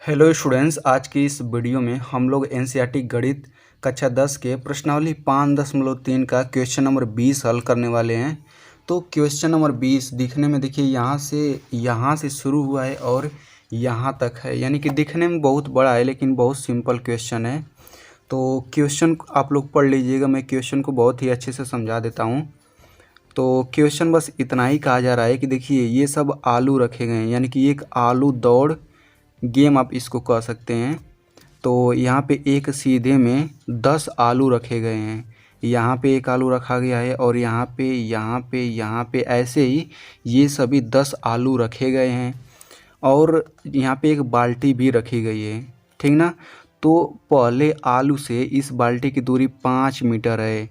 Hello students, आज की इस वीडियो में हम लोग एनसीईआरटी गणित कक्षा 10 के प्रश्नावली 5.3 का क्वेश्चन नंबर 20 हल करने वाले हैं। तो क्वेश्चन नंबर 20 दिखने में देखिए यहाँ से शुरू हुआ है और यहाँ तक है, यानी कि दिखने में बहुत बड़ा है लेकिन बहुत सिंपल क्वेश्चन है। तो क्वेश्चन आप लोग पढ़ लीजिएगा, मैं क्वेश्चन को बहुत ही अच्छे से समझा देता हूँ। तो क्वेश्चन बस इतना ही कहा जा रहा है कि देखिए ये सब आलू रखे गए हैं, यानी कि एक आलू दौड़ गेम आप इसको कह सकते हैं। तो यहाँ पे एक सीधे में 10 आलू रखे गए हैं, यहाँ पे एक आलू रखा गया है और यहाँ पे ऐसे ही ये सभी 10 आलू रखे गए हैं और यहाँ पे एक बाल्टी भी रखी गई है, ठीक ना। तो पहले आलू से इस बाल्टी की दूरी 5 मीटर है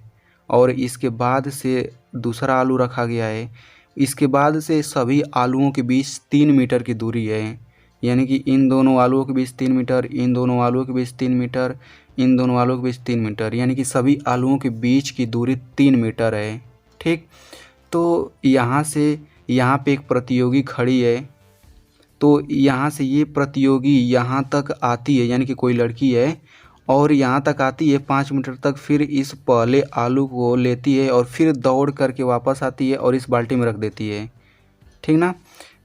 और इसके बाद से दूसरा आलू रखा गया है, इसके बाद से सभी आलूओं के बीच 3 मीटर की दूरी है, यानी कि इन दोनों आलूओं के बीच 3 मीटर, इन दोनों आलूओं के बीच 3 मीटर, इन दोनों आलूओं के बीच 3 मीटर, यानी कि सभी आलूओं के बीच की दूरी 3 मीटर है, ठीक। तो यहाँ से यहाँ पे एक प्रतियोगी खड़ी है, तो यहाँ से ये प्रतियोगी यहाँ तक आती है, यानी कि कोई लड़की है और यहाँ तक आती है 5 मीटर तक, फिर इस पहले आलू को लेती है और फिर दौड़ करके वापस आती है और इस बाल्टी में रख देती है, ठीक ना।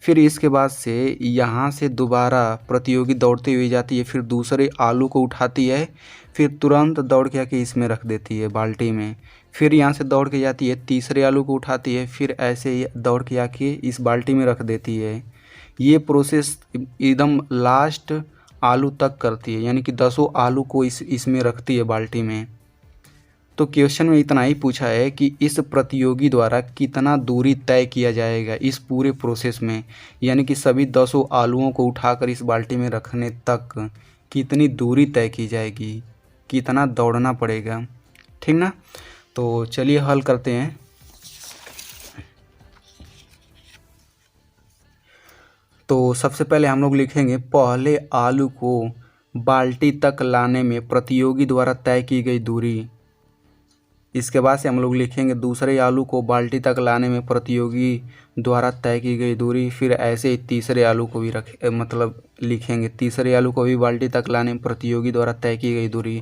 फिर इसके बाद से यहाँ से दोबारा प्रतियोगी दौड़ती हुई जाती है, फिर दूसरे आलू को उठाती है, फिर तुरंत दौड़ के आके इसमें रख देती है बाल्टी में, फिर यहाँ से दौड़ के जाती है तीसरे आलू को उठाती है, फिर ऐसे ही दौड़ के आके इस बाल्टी में रख देती है। ये प्रोसेस एकदम लास्ट आलू तक करती है, यानी कि 10 आलू को इसमें रखती है बाल्टी में। तो क्वेश्चन में इतना ही पूछा है कि इस प्रतियोगी द्वारा कितना दूरी तय किया जाएगा इस पूरे प्रोसेस में, यानी कि सभी 10 आलूओं को उठाकर इस बाल्टी में रखने तक कितनी दूरी तय की जाएगी, कितना दौड़ना पड़ेगा, ठीक ना। तो चलिए हल करते हैं। तो सबसे पहले हम लोग लिखेंगे पहले आलू को बाल्टी तक लाने में प्रतियोगी द्वारा तय की गई दूरी। इसके बाद से हम लोग लिखेंगे दूसरे आलू को बाल्टी तक लाने में प्रतियोगी द्वारा तय की गई दूरी। फिर ऐसे ही तीसरे आलू को भी लिखेंगे तीसरे आलू को भी बाल्टी तक लाने में प्रतियोगी द्वारा तय की गई दूरी।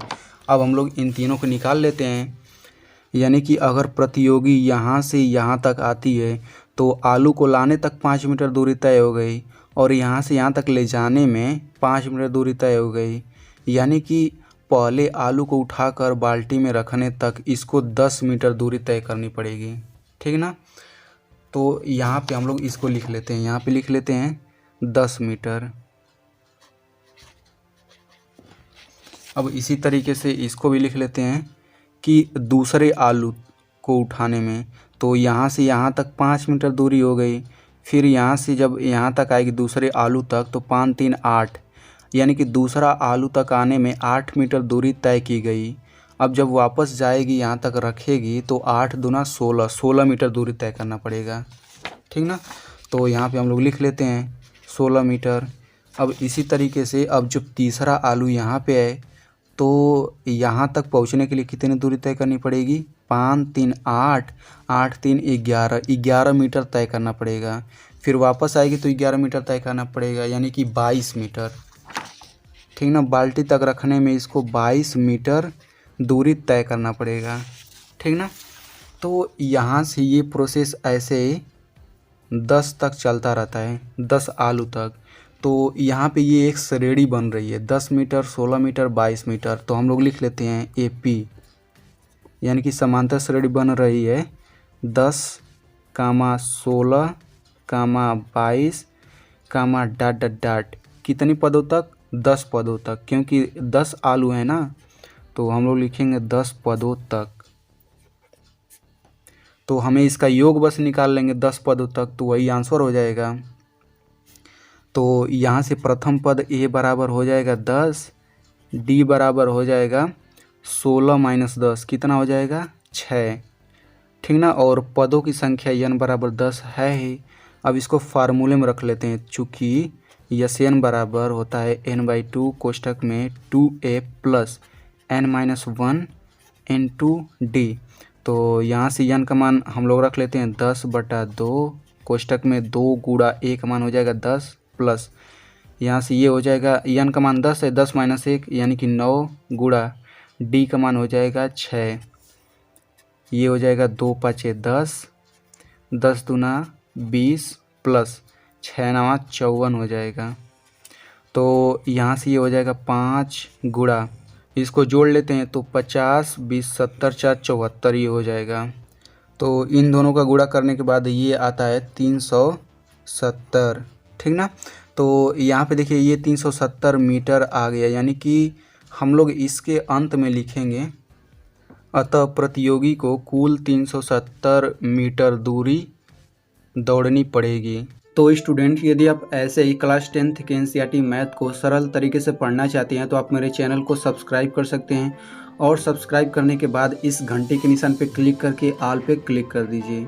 अब हम लोग इन तीनों को निकाल लेते हैं, यानी कि अगर प्रतियोगी यहाँ से यहाँ तक आती है तो आलू को लाने तक 5 मीटर दूरी तय हो गई और यहाँ से यहाँ तक ले जाने में 5 मीटर दूरी तय हो गई, यानी कि पहले आलू को उठाकर बाल्टी में रखने तक इसको 10 मीटर दूरी तय करनी पड़ेगी, ठीक ना। तो यहाँ पे हम लोग इसको लिख लेते हैं, यहाँ पे लिख लेते हैं 10 मीटर। अब इसी तरीके से इसको भी लिख लेते हैं कि दूसरे आलू को उठाने में, तो यहाँ से यहाँ तक 5 मीटर दूरी हो गई, फिर यहाँ से जब यहाँ तक आएगी दूसरे आलू तक तो 5 3 8, यानी कि दूसरा आलू तक आने में 8 मीटर दूरी तय की गई। अब जब वापस जाएगी यहाँ तक रखेगी तो 8 दूना 16 मीटर दूरी तय करना पड़ेगा, ठीक ना। तो यहाँ पे हम लोग लिख लेते हैं 16 मीटर। अब इसी तरीके से अब जब तीसरा आलू यहाँ पे है तो यहाँ तक पहुँचने के लिए कितनी दूरी तय करनी पड़ेगी, 5 3 8, 8 3 11 मीटर तय करना पड़ेगा। फिर वापस आएगी तो 11 मीटर तय करना पड़ेगा, यानी कि 22 मीटर, ठीक ना। बाल्टी तक रखने में इसको 22 मीटर दूरी तय करना पड़ेगा, ठीक ना। तो यहाँ से ये प्रोसेस ऐसे 10 तक चलता रहता है, 10 आलू तक। तो यहाँ पे ये एक श्रेणी बन रही है 10 मीटर, 16 मीटर, 22 मीटर। तो हम लोग लिख लेते हैं AP, यानी कि समांतर श्रेणी बन रही है 10, 16, 22, डॉट डॉट डॉट कितनी पदों तक, 10 पदों तक, क्योंकि 10 आलू है ना, तो हम लोग लिखेंगे 10 पदों तक। तो हमें इसका योग बस निकाल लेंगे 10 पदों तक, तो वही आंसर हो जाएगा। तो यहाँ से प्रथम पद A बराबर हो जाएगा 10, D बराबर हो जाएगा 16 - 10, कितना हो जाएगा 6, ठीक ना। और पदों की संख्या n बराबर 10 है ही। अब इसको फार्मूले में रख लेते हैं, चूँकि Sn बराबर होता है n/2 कोष्ठक में 2a plus n-1 into D। तो यहाँ से n का मान हम लोग रख लेते हैं 10/2, कोष्ठक में 2 गुणा a का मान हो जाएगा 10 प्लस यहाँ से ये हो जाएगा, n का मान 10 है, 10 - 1 यानी कि 9 गुणा d का मान हो जाएगा 6। ये हो जाएगा 2 × 5 = 10, 10 दूना 20 प्लस 6 × 9 = 54 हो जाएगा। तो यहाँ से ये हो जाएगा 5 गुणा, इसको जोड़ लेते हैं तो 50 20 70 4 74 ये हो जाएगा। तो इन दोनों का गुणा करने के बाद ये आता है 370, ठीक ना। तो यहाँ पे देखिए ये 370 मीटर आ गया, यानी कि हम लोग इसके अंत में लिखेंगे, अतः प्रतियोगी को कुल 370 मीटर दूरी दौड़नी पड़ेगी। तो स्टूडेंट, यदि आप ऐसे ही क्लास 10th के एनसीईआरटी मैथ को सरल तरीके से पढ़ना चाहते हैं तो आप मेरे चैनल को सब्सक्राइब कर सकते हैं, और सब्सक्राइब करने के बाद इस घंटे के निशान पे क्लिक करके ऑल पे क्लिक कर दीजिए।